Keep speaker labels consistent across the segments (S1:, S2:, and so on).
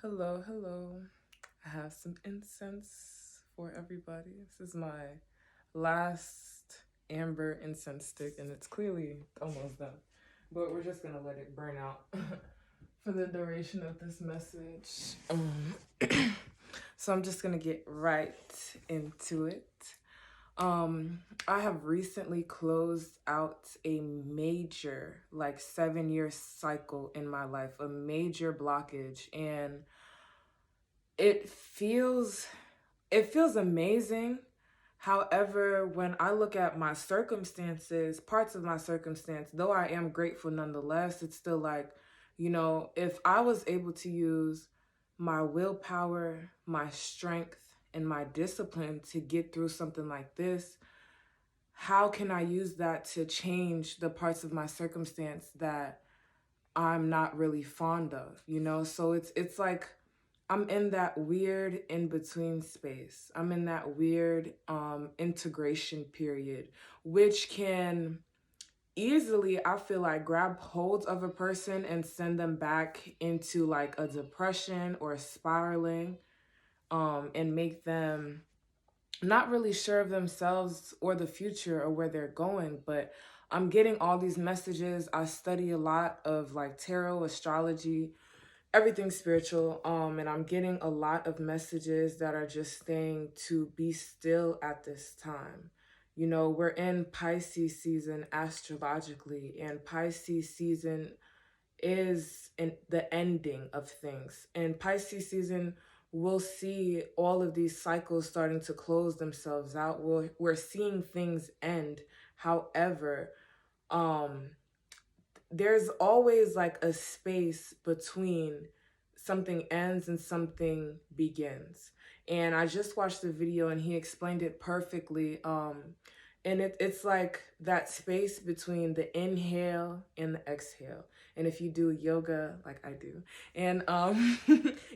S1: Hello, hello. I have some incense for everybody. This is my last amber incense stick, and it's clearly almost done. But we're just gonna let it burn out for the duration of this message. So I'm just gonna get right into it. I have recently closed out a major, like 7 year cycle in my life, a major blockage, and it feels it feels amazing. However, when I look at my circumstances, parts of my circumstance, though I am grateful nonetheless, it's still like, if I was able to use my willpower, my strength, and my discipline to get through something like this, how can I use that to change the parts of my circumstance that I'm not really fond of, So it's like I'm in that weird in between space. I'm in that weird integration period, which can easily, I feel like, grab hold of a person and send them back into like a depression or spiraling, and make them not really sure of themselves or the future or where they're going. But I'm getting all these messages. I study a lot of like tarot, astrology, everything spiritual, and I'm getting a lot of messages that are just saying to be still at this time. We're in Pisces season astrologically, and Pisces season is in the ending of things. And Pisces season, we'll see all of these cycles starting to close themselves out. We're seeing things end. However, um, there's always like a space between something ends and something begins. And I just watched the video and he explained it perfectly. And it's like that space between the inhale and the exhale. And if you do yoga like I do, and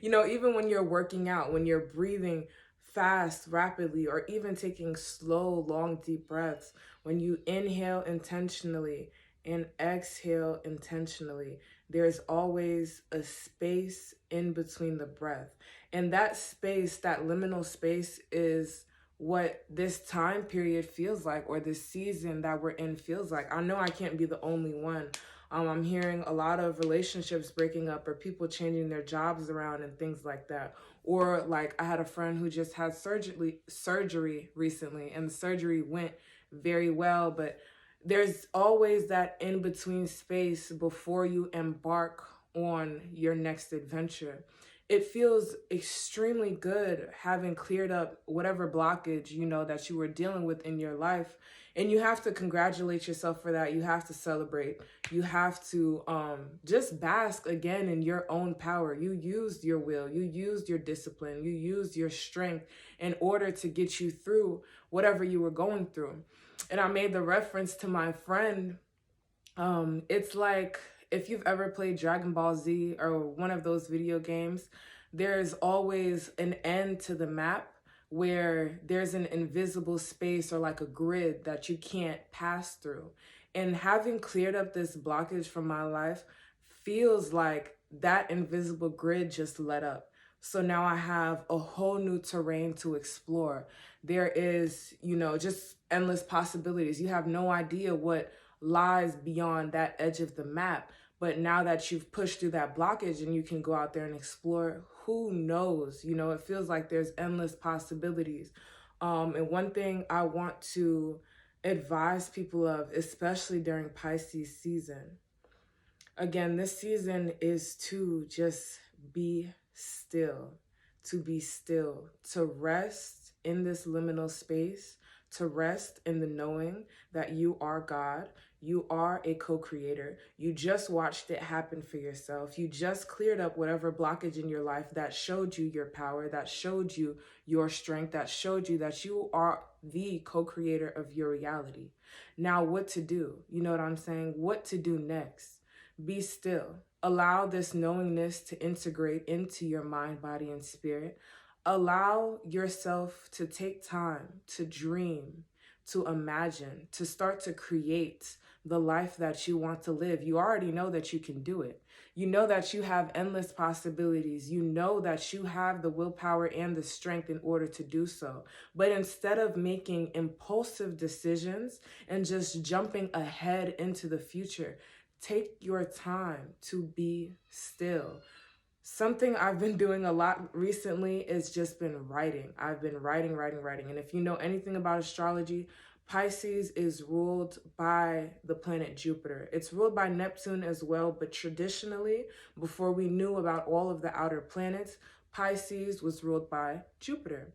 S1: even when you're working out, when you're breathing fast, rapidly, or even taking slow, long, deep breaths, when you inhale intentionally and exhale intentionally, there's always a space in between the breath. And that space, that liminal space, is what this time period feels like, or this season that we're in feels like. I know I can't be the only one. I'm hearing a lot of relationships breaking up, or people changing their jobs around and things like that. Or like I had a friend who just had surgery recently, and the surgery went very well, but there's always that in between space before you embark on your next adventure. It feels extremely good having cleared up whatever blockage that you were dealing with in your life, and you have to congratulate yourself for that. You have to celebrate. You have to just bask again in your own power. You used your will, you used your discipline, you used your strength in order to get you through whatever you were going through. And I made the reference to my friend. It's like if you've ever played Dragon Ball Z or one of those video games, there's always an end to the map where there's an invisible space or like a grid that you can't pass through. And having cleared up this blockage from my life feels like that invisible grid just let up. So now I have a whole new terrain to explore. There is, just endless possibilities. You have no idea what lies beyond that edge of the map. But now that you've pushed through that blockage and you can go out there and explore, who knows? It feels like there's endless possibilities. And one thing I want to advise people of, especially during Pisces season, again, this season is to just be still, to rest in this liminal space, to rest in the knowing that you are God. You are a co-creator. You just watched it happen for yourself. You just cleared up whatever blockage in your life that showed you your power, that showed you your strength, that showed you that you are the co-creator of your reality. Now, what to do? You know what I'm saying? What to do next? Be still. Allow this knowingness to integrate into your mind, body, and spirit. Allow yourself to take time to dream, to imagine, to start to create the life that you want to live. You already know that you can do it. You know that you have endless possibilities. You know that you have the willpower and the strength in order to do so. But instead of making impulsive decisions and just jumping ahead into the future, take your time to be still. Something I've been doing a lot recently is just been writing. I've been writing, writing, writing. And if you know anything about astrology, Pisces is ruled by the planet Jupiter. It's ruled by Neptune as well, but traditionally, before we knew about all of the outer planets, Pisces was ruled by Jupiter.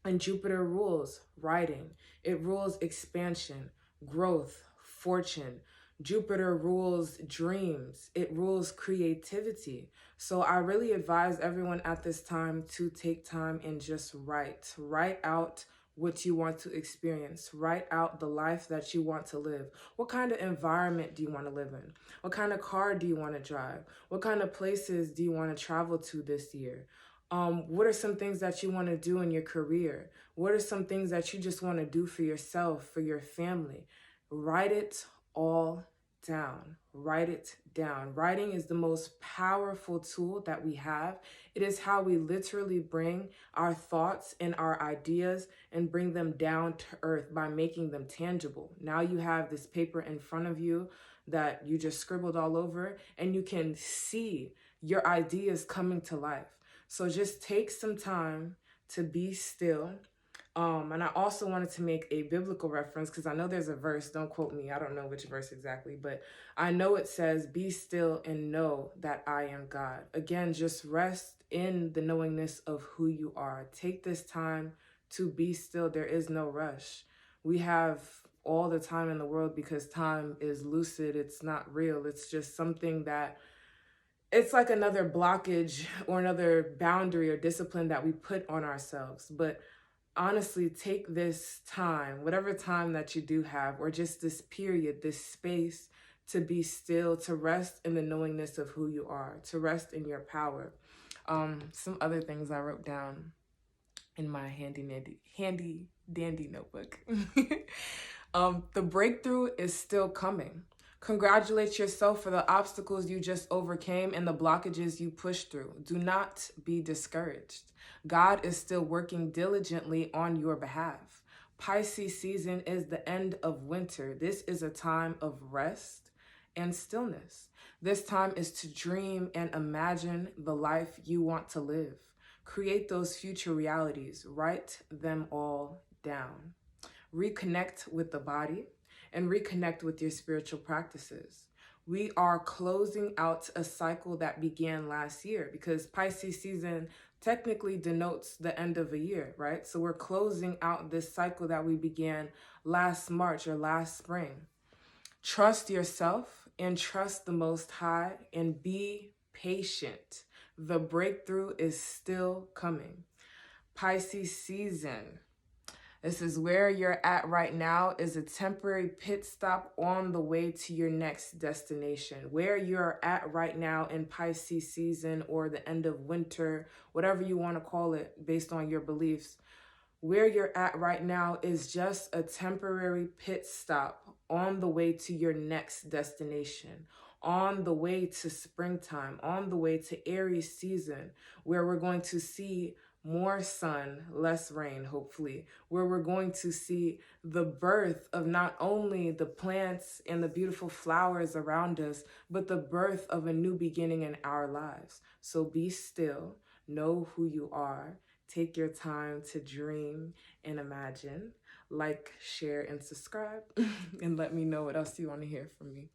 S1: And Jupiter rules writing, it rules expansion, growth, fortune. Jupiter rules dreams, it rules creativity. So I really advise everyone at this time to take time and just write. Write out what you want to experience. Write out the life that you want to live. What kind of environment do you want to live in? What kind of car do you want to drive? What kind of places do you want to travel to this year? What are some things that you want to do in your career? What are some things that you just want to do for yourself, for your family? Write it all down. Write it down. Writing is the most powerful tool that we have. It is how we literally bring our thoughts and our ideas and bring them down to earth by making them tangible. Now you have this paper in front of you that you just scribbled all over, and you can see your ideas coming to life. So just take some time to be still. And I also wanted to make a biblical reference because I know there's a verse, don't quote me, I don't know which verse exactly, but I know it says, "Be still and know that I am God." Again, just rest in the knowingness of who you are. Take this time to be still. There is no rush. We have all the time in the world because time is lucid. It's not real. It's just something that it's like another blockage or another boundary or discipline that we put on ourselves. But honestly, take this time, whatever time that you do have, or just this period, this space to be still, to rest in the knowingness of who you are, to rest in your power. Some other things I wrote down in my handy dandy notebook. The breakthrough is still coming. Congratulate yourself for the obstacles you just overcame and the blockages you pushed through. Do not be discouraged. God is still working diligently on your behalf. Pisces season is the end of winter. This is a time of rest and stillness. This time is to dream and imagine the life you want to live. Create those future realities. Write them all down. Reconnect with the body and reconnect with your spiritual practices. We are closing out a cycle that began last year because Pisces season technically denotes the end of a year, right? So we're closing out this cycle that we began last March or last spring. Trust yourself and trust the Most High and be patient. The breakthrough is still coming. Pisces season. This is where you're at right now is a temporary pit stop on the way to your next destination. Where you're at right now in Pisces season or the end of winter, whatever you want to call it based on your beliefs, where you're at right now is just a temporary pit stop on the way to your next destination, on the way to springtime, on the way to Aries season, where we're going to see more sun, less rain, hopefully, where we're going to see the birth of not only the plants and the beautiful flowers around us, but the birth of a new beginning in our lives. So be still, know who you are, take your time to dream and imagine. Like, share, and subscribe, and let me know what else you want to hear from me.